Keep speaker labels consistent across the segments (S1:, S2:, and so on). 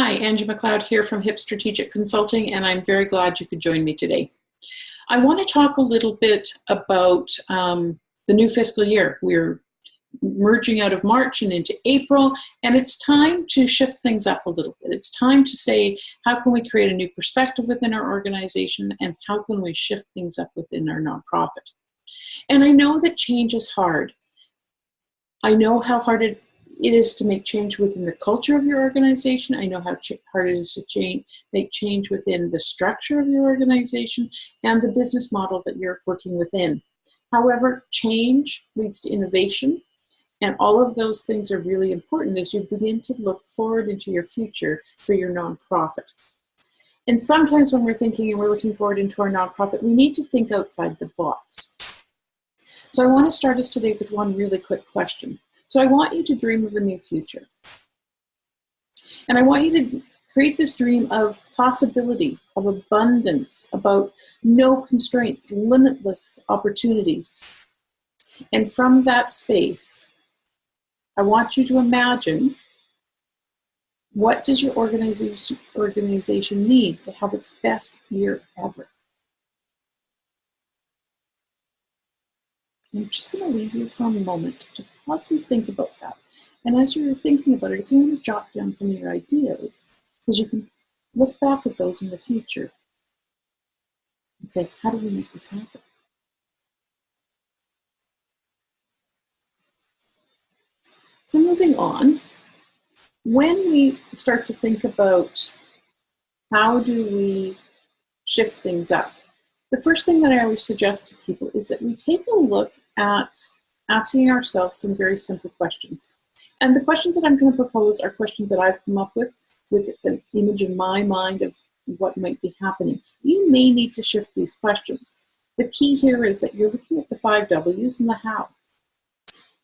S1: Hi, Angie McLeod here from HIP Strategic Consulting, and I'm very glad you could join me today. I want to talk a little bit about the new fiscal year. We're merging out of March and into April, and it's time to shift things up a little bit. It's time to say, how can we create a new perspective within our organization, and how can we shift things up within our nonprofit? And I know that change is hard. I know how hard it is to make change within the culture of your organization. I know how hard it is to make change within the structure of your organization and the business model that you're working within. However, change leads to innovation, and all of those things are really important as you begin to look forward into your future for your nonprofit. And sometimes when we're thinking and we're looking forward into our nonprofit, we need to think outside the box. So I want to start us today with one really quick question. So I want you to dream of a new future. And I want you to create this dream of possibility, of abundance, about no constraints, limitless opportunities. And from that space, I want you to imagine, what does your organization need to have its best year ever? I'm just going to leave you for a moment to pause and think about that. And as you're thinking about it, if you want to jot down some of your ideas, because you can look back at those in the future and say, how do we make this happen? So moving on, when we start to think about how do we shift things up, the first thing that I always suggest to people is that we take a look at asking ourselves some very simple questions. And the questions that I'm going to propose are questions that I've come up with an image in my mind of what might be happening. You may need to shift these questions. The key here is that you're looking at the 5 W's and the how.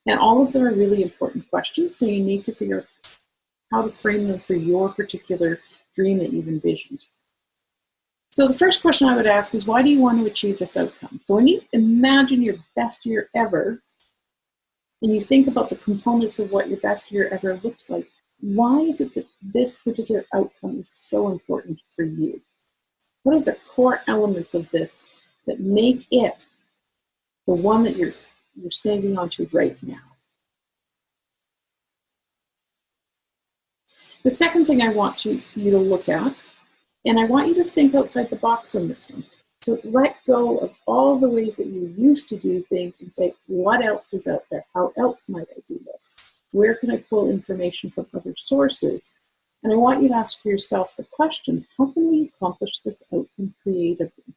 S1: And all of them are really important questions, so you need to figure out how to frame them for your particular dream that you've envisioned. So the first question I would ask is, why do you want to achieve this outcome? So when you imagine your best year ever, and you think about the components of what your best year ever looks like, why is it that this particular outcome is so important for you? What are the core elements of this that make it the one that you're standing onto right now? The second thing I want you to look at, and I want you to think outside the box on this one. So let go of all the ways that you used to do things and say, what else is out there? How else might I do this? Where can I pull information from other sources? And I want you to ask yourself the question, how can we accomplish this outcome creatively?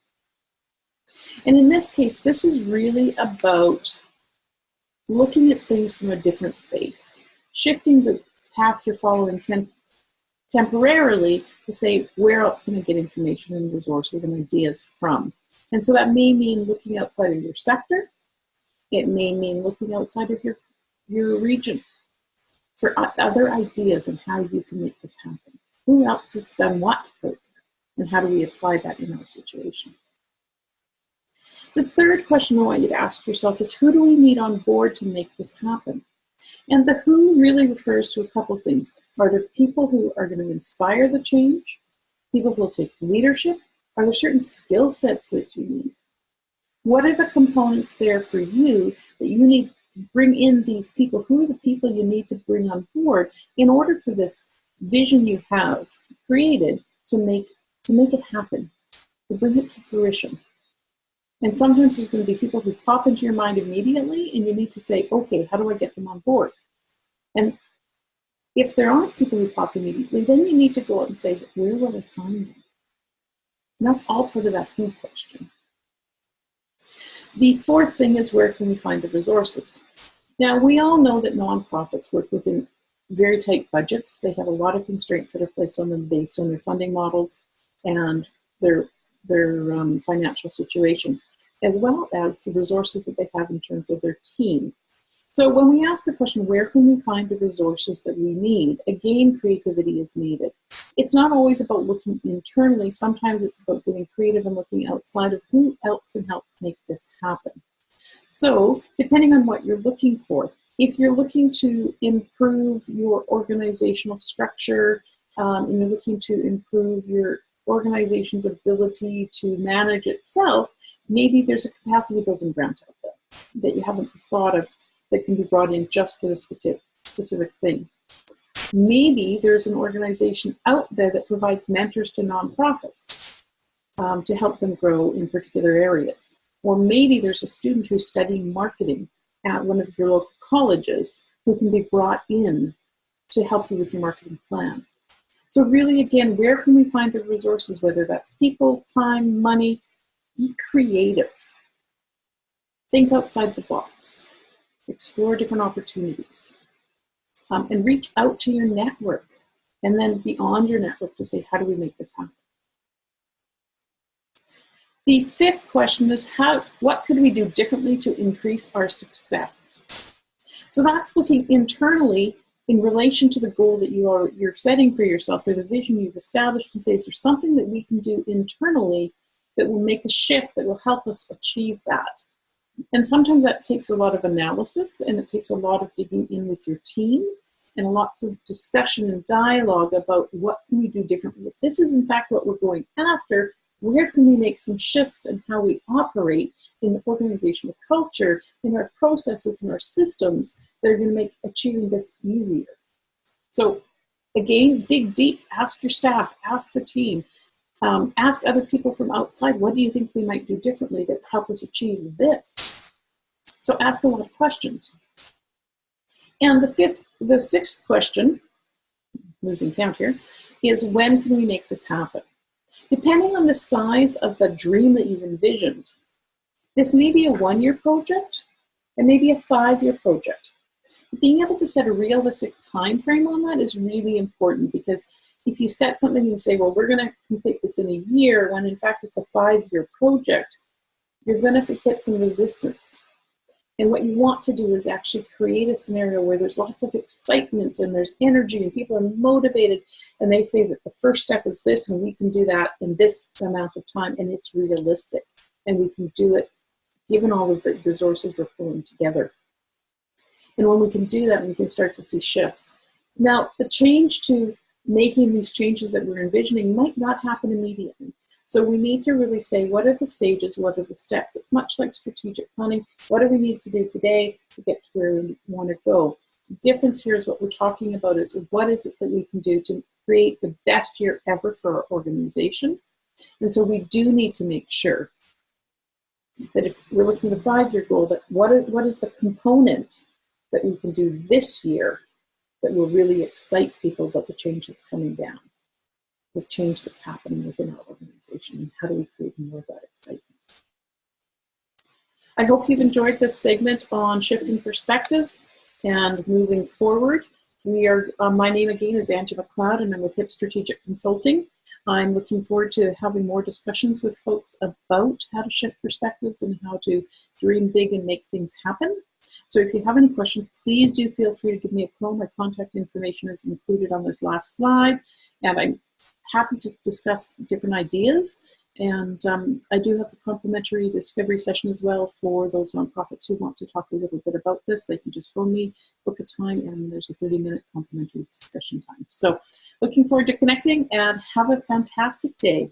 S1: And in this case, this is really about looking at things from a different space, shifting the path you're following temporarily to say, where else can I get information and resources and ideas from? And so that may mean looking outside of your sector. It may mean looking outside of your region for other ideas on how you can make this happen. Who else has done what out there? And how do we apply that in our situation? The third question I want you to ask yourself is, who do we need on board to make this happen? And the who really refers to a couple things. Are there people who are going to inspire the change? People who will take leadership? Are there certain skill sets that you need? What are the components there for you that you need to bring in these people? Who are the people you need to bring on board in order for this vision you have created to make it happen, to bring it to fruition? And sometimes there's going to be people who pop into your mind immediately, and you need to say, okay, how do I get them on board? And if there aren't people who pop immediately, then you need to go out and say, where will I find them? And that's all part of that who question. The fourth thing is, where can we find the resources? Now, we all know that nonprofits work within very tight budgets. They have a lot of constraints that are placed on them based on their funding models and their financial situation, as well as the resources that they have in terms of their team. So when we ask the question, where can we find the resources that we need? Again, creativity is needed. It's not always about looking internally. Sometimes it's about getting creative and looking outside of who else can help make this happen. So depending on what you're looking for, if you're looking to improve your organizational structure, and you're looking to improve your organization's ability to manage itself, maybe there's a capacity building grant out there that you haven't thought of that can be brought in just for this specific thing. Maybe there's an organization out there that provides mentors to nonprofits to help them grow in particular areas. Or maybe there's a student who's studying marketing at one of your local colleges who can be brought in to help you with your marketing plan. So really, again, where can we find the resources, whether that's people, time, money? Be creative. Think outside the box. Explore different opportunities. And reach out to your network. And then beyond your network to say, how do we make this happen? The fifth question is, what could we do differently to increase our success? So that's looking internally in relation to the goal that you're setting for yourself, or the vision you've established, and say, is there something that we can do internally that will make a shift that will help us achieve that? And sometimes that takes a lot of analysis, and it takes a lot of digging in with your team, and lots of discussion and dialogue about what can we do differently. If this is in fact what we're going after, where can we make some shifts in how we operate in the organizational culture, in our processes and our systems that are going to make achieving this easier? So again, dig deep, ask your staff, ask the team, ask other people from outside, what do you think we might do differently that help us achieve this? So ask a lot of questions. And the sixth question, losing count here, is when can we make this happen? Depending on the size of the dream that you've envisioned, this may be a 1-year project, and maybe a 5-year project. Being able to set a realistic time frame on that is really important, because if you set something and you say, well, we're going to complete this in a year, when in fact it's a 5-year project, you're going to hit some resistance. And what you want to do is actually create a scenario where there's lots of excitement and there's energy and people are motivated, and they say that the first step is this and we can do that in this amount of time, and it's realistic and we can do it given all of the resources we're pulling together. And when we can do that, we can start to see shifts. Now, the change to making these changes that we're envisioning might not happen immediately. So we need to really say, what are the stages, what are the steps? It's much like strategic planning. What do we need to do today to get to where we want to go? The difference here is what we're talking about is, what is it that we can do to create the best year ever for our organization? And so we do need to make sure that if we're looking at a 5-year goal, that what is the component that we can do this year that will really excite people about the change that's coming down, the change that's happening within our organization, and how do we create more of that excitement? I hope you've enjoyed this segment on shifting perspectives and moving forward. My name again is Angie McLeod, and I'm with HIP Strategic Consulting. I'm looking forward to having more discussions with folks about how to shift perspectives and how to dream big and make things happen. So if you have any questions, please do feel free to give me a call. My contact information is included on this last slide, and I'm happy to discuss different ideas. And I do have the complimentary discovery session as well for those nonprofits who want to talk a little bit about this. They can just phone me, book a time, and there's a 30-minute complimentary discussion time. So looking forward to connecting, and have a fantastic day.